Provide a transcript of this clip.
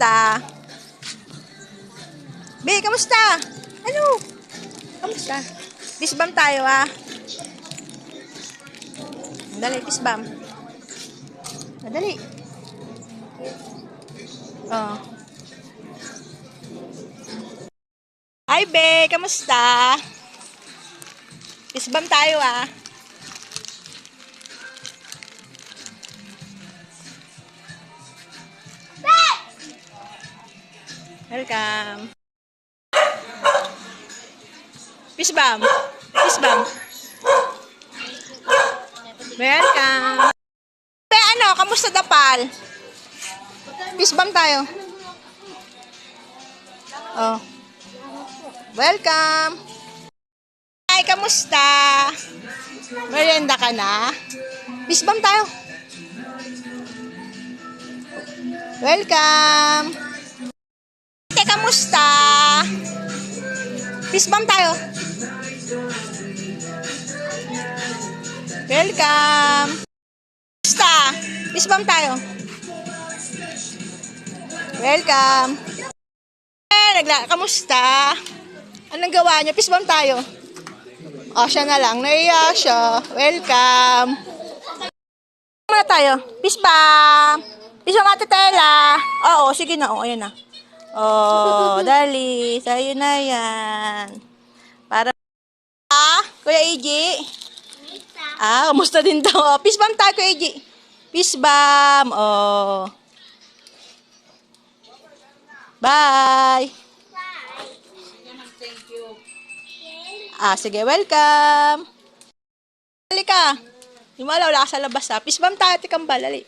kamusta? Be, kamusta? Ano? Kamusta? Fist bump tayo, ah. Dali, fist bump. Dali. Oh. Hi, Be, kamusta? Fist bump tayo, ah. Welcome. Fist bump. Fist bump. Welcome. Be, ano? Kamusta dapal? Fist bump tayo. Oh. Welcome. Hi, kamusta? Merienda ka na? Fist bump tayo. Welcome. Ate, kamusta? Fist bump tayo. Welcome. Kamusta? Fist bump tayo. Welcome. Kamusta? Anong gawa niyo? Fist bump tayo. Oh, siya na lang. Naiya siya. Welcome. Muna tayo. Fist bump. Fist bump, Ate Tela. Oo, sige na. Oh, ayan na. Oh, dali. Sa'yo na yan. Para Kuya AJ. Kamusta din daw. Fist bump tayo, Kuya AJ. Fist bump. Oh. Bye. Sige, welcome. Dali ka. Wala ka sa labas, ha. Fist bump tayo, tikang balali.